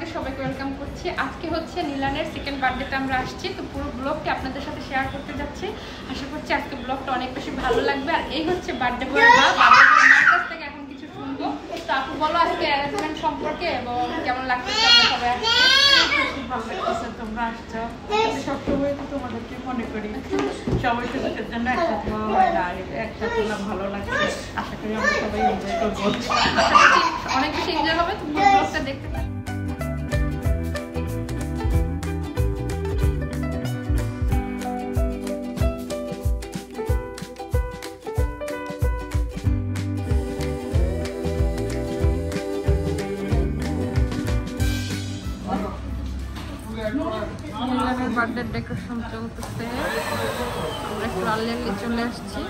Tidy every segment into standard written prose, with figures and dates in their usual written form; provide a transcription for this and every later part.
আপনাদের সবাইকে ওয়েলকাম করছি। আজকে হচ্ছে নীলানের সেকেন্ড বার্থডেতে আমরা আসছি, তো পুরো ব্লগটি আপনাদের সাথে শেয়ার করতে যাচ্ছি। আশা করছি আজকে ব্লগটা অনেক বেশি ভালো লাগবে। আর এই হচ্ছে বার্থডে বয়ের মা, মার কাছ থেকে এখন কিছু শুনবো। তো আপু বলো আজকে অ্যারেঞ্জমেন্ট সম্পর্কে এবং কেমন লাগতেছে আমরা সবাই আসছি। ভালো লাগতেছে তোমরা আসছো, সবসময় তো তোমাদেরকে মনে করি, সবাই তো কিসের জন্য একসাথে হওয়া হয় না, একসাথে হলে ভালো লাগছে। আশা করি আমরা সবাই এনজয় করবো, অনেক বেশি এনজয় হবে। তো পুরো ব্লগটা দেখতে থাকো। বার্থডে ডেকোরেশন চলতেছে, আমরা একটু আর্লি চলে আসছি।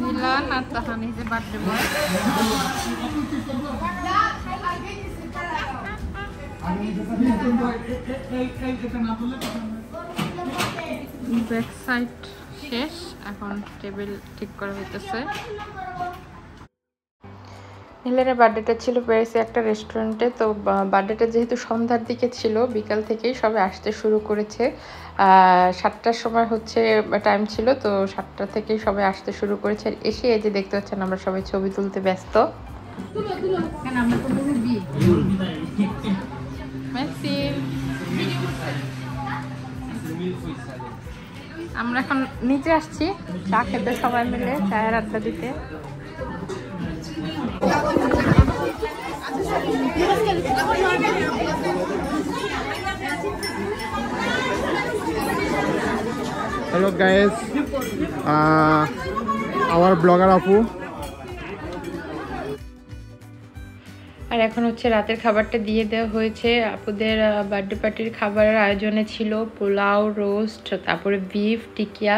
মিলান আর তাহানি যে বার্থডে বয়, ব্যাক সাইড শেষ, এখন টেবিল ঠিক করা হইতেছে। নীলানের বার্থডেটা ছিল প্যারিসে একটা রেস্টুরেন্টে। তো বার্থডেটা যেহেতু সন্ধ্যার দিকে ছিল, বিকাল থেকেই সবাই আসতে শুরু করেছে। 7টার সময় হচ্ছে টাইম ছিল, তো 7টা থেকেই সবাই আসতে শুরু করেছে। আর এসে এই যে দেখতে পাচ্ছেন আমরা সবাই ছবি তুলতে ব্যস্ত। আমরা এখন নিচে আসছি চা খেতে, সবাই মিলে চায়ের আড্ডা দিতে। Hello guys, our blogger Apu. আর এখন হচ্ছে রাতের খাবারটা দিয়ে দেওয়া হয়েছে। আপুদের বার্থডে পার্টির খাবারের আয়োজনে ছিল পোলাও, রোস্ট, তারপরে বিফ টিকিয়া,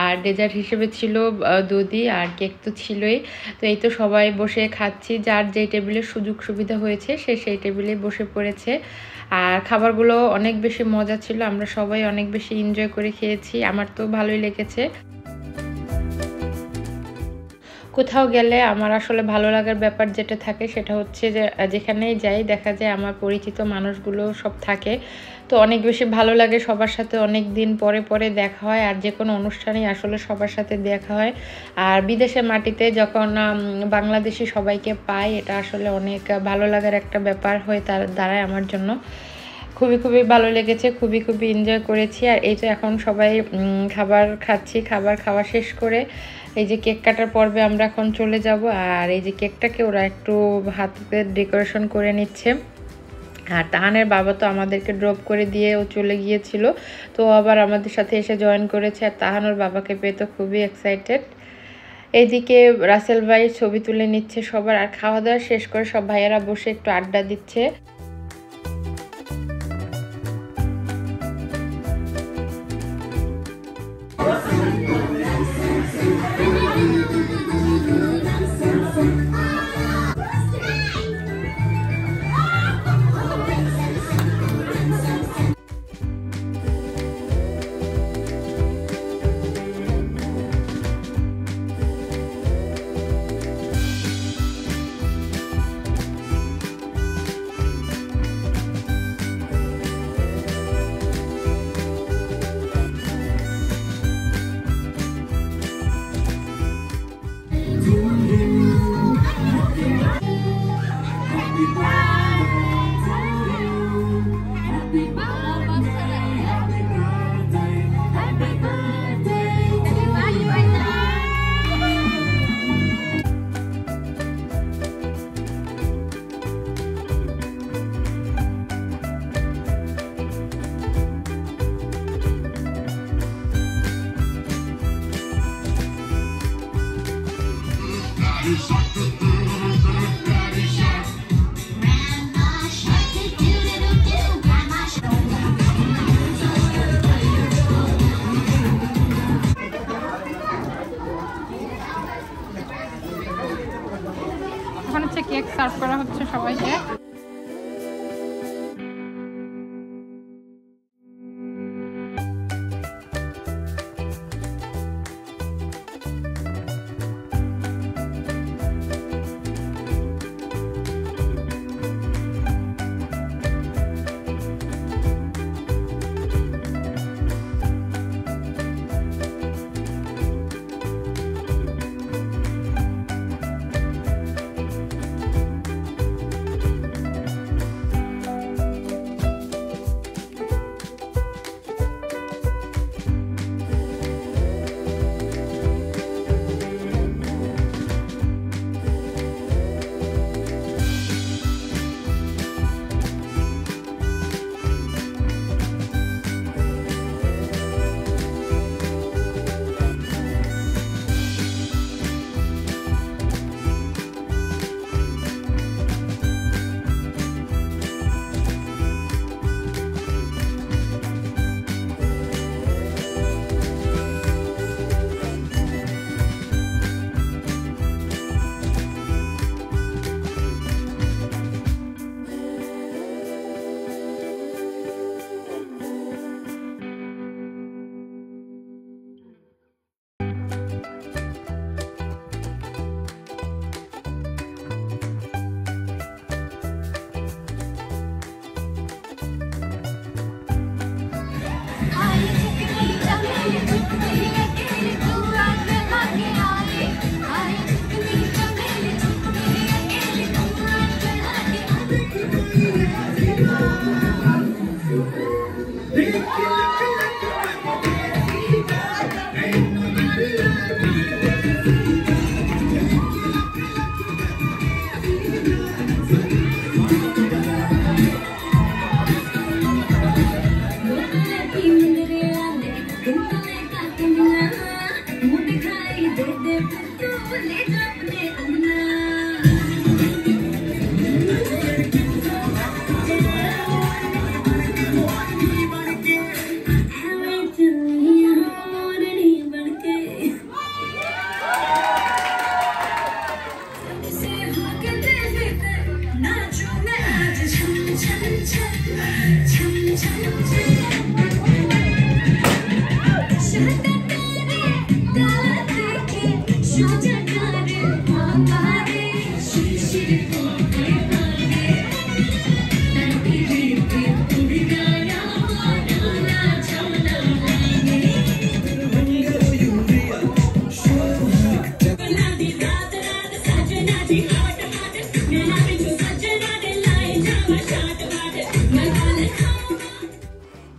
আর ডেজার্ট হিসেবে ছিল দধি, আর কেক তো ছিলই। তো এই তো সবাই বসে খাচ্ছি, যার যেই টেবিলের সুযোগ সুবিধা হয়েছে সে সেই টেবিলে বসে পড়েছে। আর খাবারগুলো অনেক বেশি মজা ছিল, আমরা সবাই অনেক বেশি এনজয় করে খেয়েছি, আমার তো ভালোই লেগেছে। কোথাও গেলে আমার আসলে ভালো লাগার ব্যাপার যেটা থাকে সেটা হচ্ছে যে যেখানেই যাই দেখা যায় আমার পরিচিত মানুষগুলো সব থাকে, তো অনেক বেশি ভালো লাগে। সবার সাথে অনেক দিন পরে পরে দেখা হয়, আর যে কোনো অনুষ্ঠানেই আসলে সবার সাথে দেখা হয়। আর বিদেশের মাটিতে যখন বাংলাদেশি সবাইকে পাই, এটা আসলে অনেক ভালো লাগার একটা ব্যাপার হয়ে দাঁড়ায় আমার জন্য। খুবই ভালো লেগেছে, খুবই এনজয় করেছি। আর এই যে এখন সবাই খাবার খাচ্ছি, খাবার খাওয়া শেষ করে এই যে কেক কাটার পর্বে আমরা এখন চলে যাব। আর এই যে কেকটাকে ওরা একটু হাতে ডেকোরেশন করে নিচ্ছে। আর তাহানের বাবা তো আমাদেরকে ড্রপ করে দিয়ে ও চলে গিয়েছিল, তো আবার আমাদের সাথে এসে জয়েন করেছে। আর তাহানোর বাবাকে পেয়ে তো খুবই এক্সাইটেড। এইদিকে রাসেল ভাই ছবি তুলে নিচ্ছে সবার। আর খাওয়া দাওয়া শেষ করে সব ভাইয়েরা বসে একটু আড্ডা দিচ্ছে। কেক সার্ভ করা হচ্ছে সবাইকে।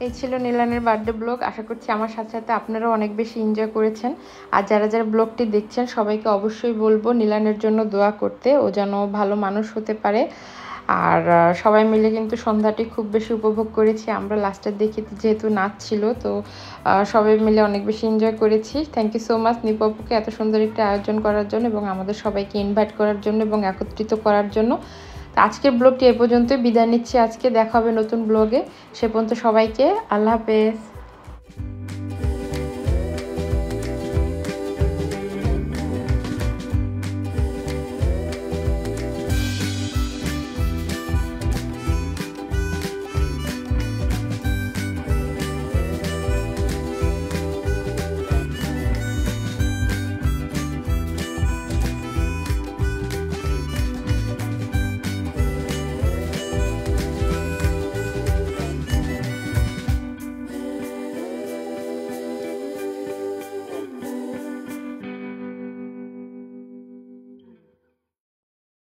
এই ছিল নীলানের বার্থডে ব্লগ। আশা করছি আমার সাথে সাথে আপনারাও অনেক বেশি এনজয় করেছেন। আর যারা যারা ব্লগটি দেখছেন সবাইকে অবশ্যই বলবো নীলানের জন্য দোয়া করতে, ও যেন ভালো মানুষ হতে পারে। আর সবাই মিলে কিন্তু সন্ধ্যাটি খুব বেশি উপভোগ করেছি আমরা। লাস্টের দিকে যেহেতু নাচ ছিল, তো সবাই মিলে অনেক বেশি এনজয় করেছি। Thank you so much Nipu আপুকে এত সুন্দর একটা আয়োজন করার জন্য এবং আমাদের সবাইকে ইনভাইট করার জন্য এবং একত্রিত করার জন্য। আজকের ব্লগটি এ পর্যন্তই, বিদায় নিচ্ছি আজকে। দেখা হবে নতুন ব্লগে। সে পর্যন্ত সবাইকে আল্লাহ হাফেজ।